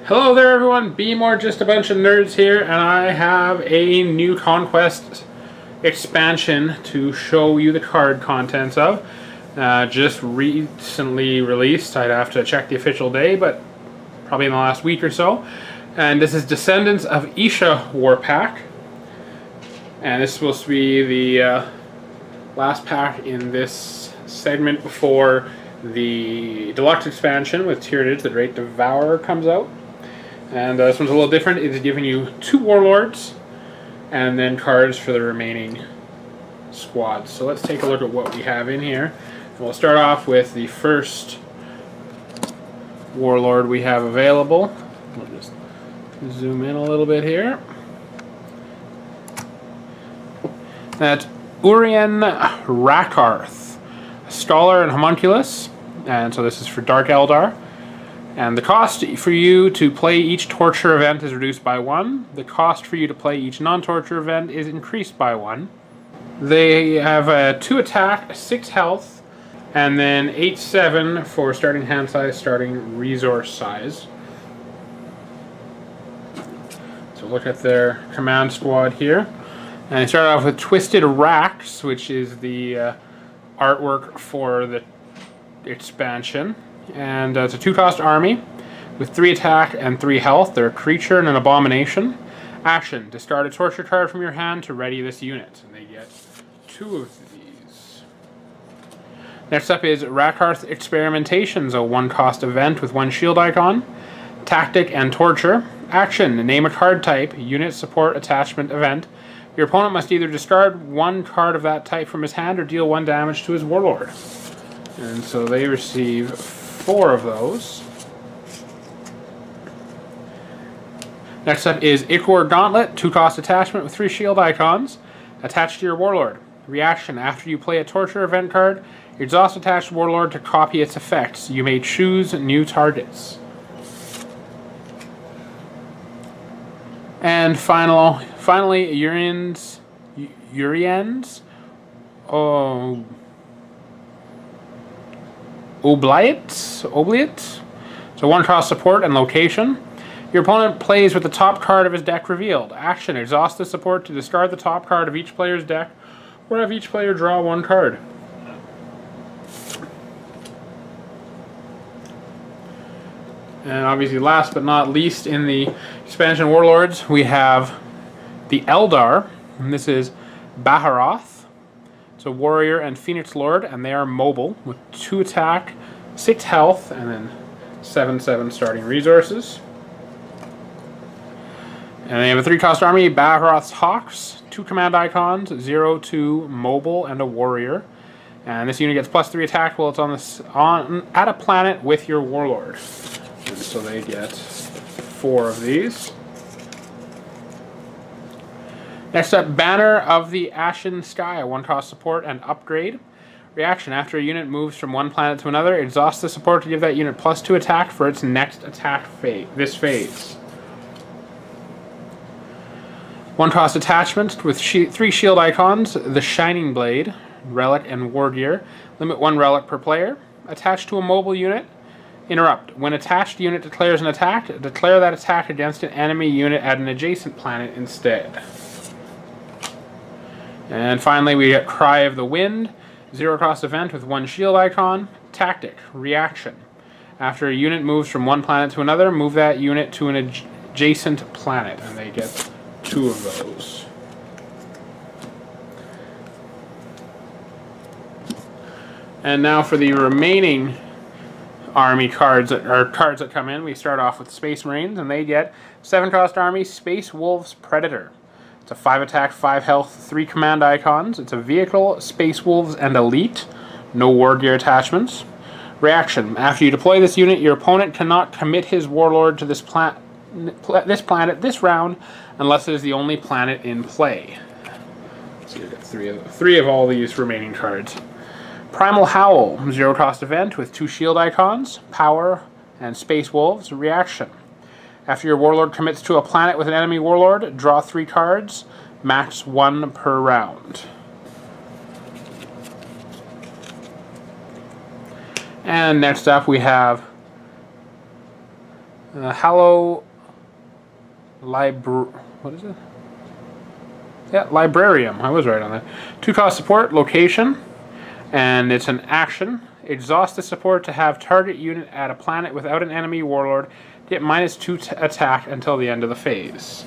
Hello there everyone, Be More Just a Bunch of Nerds here, and I have a new Conquest expansion to show you the card contents of. Just recently released. I'd have to check the official day, but probably in the last week or so. And this is Descendants of Isha War Pack. And this is supposed to be the last pack in this segment before the deluxe expansion with Tyranid, the Great Devourer, comes out. And this one's a little different. It's giving you 2 warlords and then cards for the remaining squads. So let's take a look at what we have in here. And we'll start off with the first warlord we have available. We'll just zoom in a little bit here. That's Urien Rakarth, Scholar and Homunculus. And so this is for Dark Eldar. And the cost for you to play each torture event is reduced by 1. The cost for you to play each non-torture event is increased by 1. They have a 2 attack, 6 health, and then 8/7 for starting hand size, starting resource size. So look at their command squad here. And they start off with Twisted Racks, which is the artwork for the expansion. And it's a 2-cost army with 3 attack and 3 health. They're a creature and an abomination. Action: discard a torture card from your hand to ready this unit. And they get 2 of these. Next up is Rakarth Experimentations, a 1-cost event with 1 shield icon. Tactic and Torture. Action: name a card type, unit support attachment event. Your opponent must either discard 1 card of that type from his hand or deal 1 damage to his warlord. And so they receive 4 of those. Next up is Ichor Gauntlet, 2-cost attachment with 3 shield icons. Attached to your warlord. Reaction: after you play a torture event card, exhaust attached warlord to copy its effects. You may choose new targets. And finally, Uriens. Obliate. So 1-cost support and location. Your opponent plays with the top card of his deck revealed. Action: exhaust the support to discard the top card of each player's deck, or have each player draw 1 card. And obviously, last but not least, in the expansion warlords, we have the Eldar, and this is Baharoth. It's a warrior and Phoenix Lord, and they are mobile with 2 attack, 6 health, and then 7/7 starting resources. And they have a 3-cost army, Baharoth's Hawks, 2 command icons, 0/2 mobile, and a warrior. And this unit gets +3 attack while it's at a planet with your warlord. And so they get 4 of these. Next up, Banner of the Ashen Sky, a 1-cost support and upgrade. Reaction: after a unit moves from one planet to another, exhaust the support to give that unit +2 attack for its next attack phase. This phase. 1-cost attachment with 3 shield icons, the Shining Blade, Relic, and War Gear. Limit 1 relic per player. Attached to a mobile unit. Interrupt: when attached unit declares an attack, declare that attack against an enemy unit at an adjacent planet instead. And finally, we get Cry of the Wind, 0-cost event with 1 shield icon. Tactic: reaction: after a unit moves from one planet to another, move that unit to an adjacent planet, and they get 2 of those. And now for the remaining army cards that come in, we start off with Space Marines, and they get 7-cost army, Space Wolves Predator. It's a 5 attack, 5 health, 3 command icons. It's a vehicle, Space Wolves, and Elite. No war gear attachments. Reaction: after you deploy this unit, your opponent cannot commit his warlord to this planet this round unless it is the only planet in play. So you get 3 of all these remaining cards. Primal Howl, 0-cost event with 2 shield icons, power, and Space Wolves. Reaction: after your warlord commits to a planet with an enemy warlord, draw 3 cards, max 1 per round. And next up we have Hallow what is it? Yeah, Librarium. I was right on that. 2-cost support, location, and it's an action. Exhaust the support to have target unit at a planet without an enemy warlord get -2 attack until the end of the phase.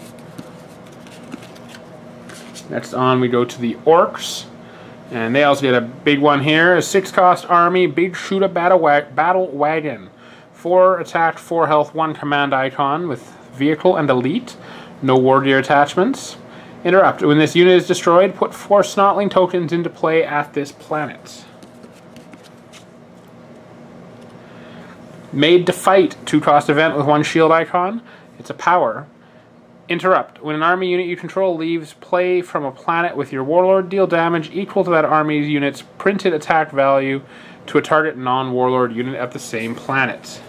Next on we go to the Orcs, and they also get a big one here. A 6-cost army, big shooter battle wagon. 4 attack, 4 health, 1 command icon with vehicle and elite. No war gear attachments. Interrupt. When this unit is destroyed, put 4 Snotling tokens into play at this planet. Made to Fight. 2-cost event with 1 shield icon. It's a power. Interrupt. When an army unit you control leaves play from a planet with your warlord, deal damage equal to that army's unit's printed attack value to a target non-warlord unit at the same planet.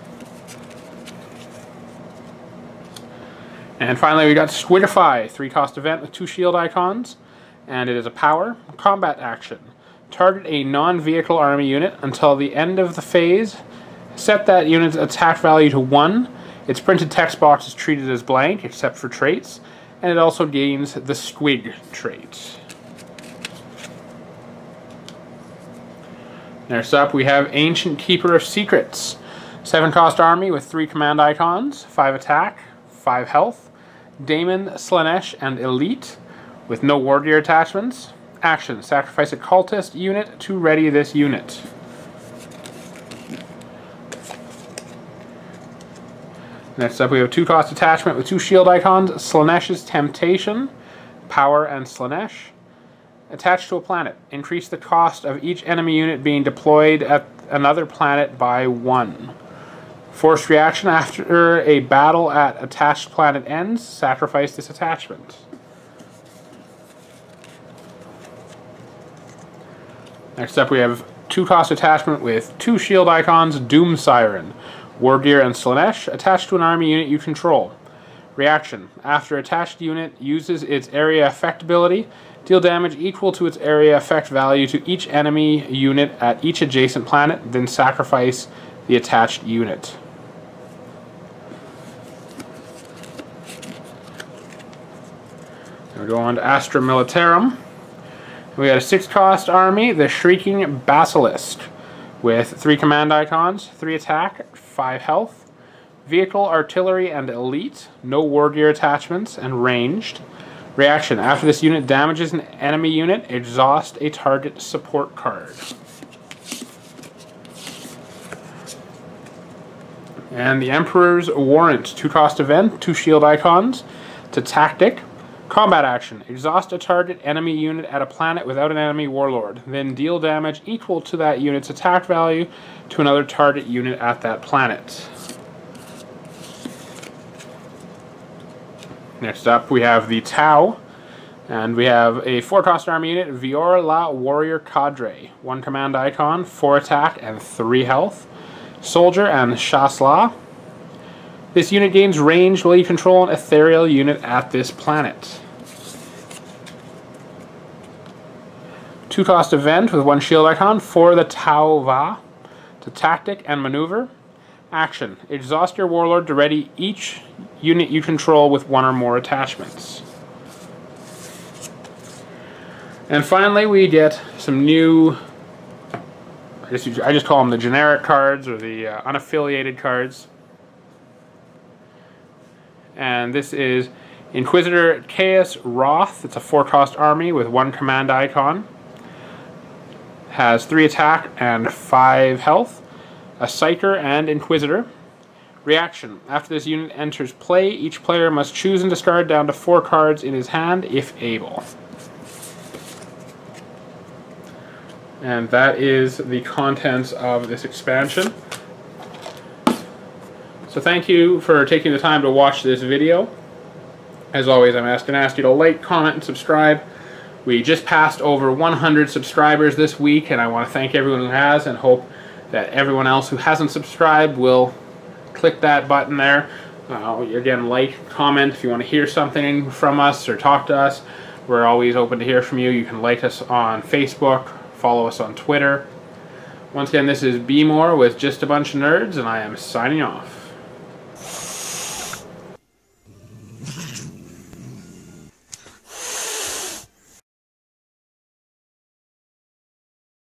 And finally we got Squidify, 3-cost event with 2 shield icons, and it is a power. Combat action. Target a non-vehicle army unit until the end of the phase. Set that unit's attack value to 1. Its printed text box is treated as blank except for traits, and it also gains the Squid trait. Next up we have Ancient Keeper of Secrets. 7-cost army with 3 command icons, 5 attack, 5 health. Daemon, Slanesh, and Elite with no war gear attachments. Action. Sacrifice a cultist unit to ready this unit. Next up we have a 2-cost attachment with 2 shield icons. Slanesh's Temptation, Power, and Slanesh. Attached to a planet. Increase the cost of each enemy unit being deployed at another planet by 1. Forced reaction. After a battle at attached planet ends, sacrifice this attachment. Next up we have 2-cost attachment with 2 shield icons, Doom Siren, War Gear, and Slanesh, attached to an army unit you control. Reaction. After attached unit uses its area effect ability, deal damage equal to its area effect value to each enemy unit at each adjacent planet, then sacrifice the attached unit. We go on to Astra Militarum. We got a 6-cost army, the Shrieking Basilisk, with 3 command icons, 3 attack, 5 health, vehicle, artillery, and elite, no war gear attachments, and ranged. Reaction. After this unit damages an enemy unit, exhaust a target support card. And the Emperor's Warrant, 2-cost event, 2 shield icons, to tactic. Combat action. Exhaust a target enemy unit at a planet without an enemy warlord. Then deal damage equal to that unit's attack value to another target unit at that planet. Next up we have the Tau. And we have a 4-cost army unit, Vior La Warrior Cadre. 1 command icon, 4 attack, and 3 health. Soldier and Shasla. This unit gains range while you control an ethereal unit at this planet. 2-cost event with 1 shield icon for the Tau Va to tactic and maneuver. Action. Exhaust your warlord to ready each unit you control with 1 or more attachments. And finally we get some new, I just call them the generic cards or the unaffiliated cards. And this is Inquisitor Chaos Wrath. It's a 4-cost army with 1 command icon. Has 3 attack and 5 health. A Psyker and Inquisitor. Reaction. After this unit enters play, each player must choose and discard down to 4 cards in his hand if able. And that is the contents of this expansion. So thank you for taking the time to watch this video. As always, I'm asking you to like, comment, and subscribe. We just passed over 100 subscribers this week, and I want to thank everyone who has, and hope that everyone else who hasn't subscribed will click that button there. Again, like, comment if you want to hear something from us or talk to us. We're always open to hear from you. You can like us on Facebook, follow us on Twitter. Once again, this is B More with Just a Bunch of Nerds, and I am signing off.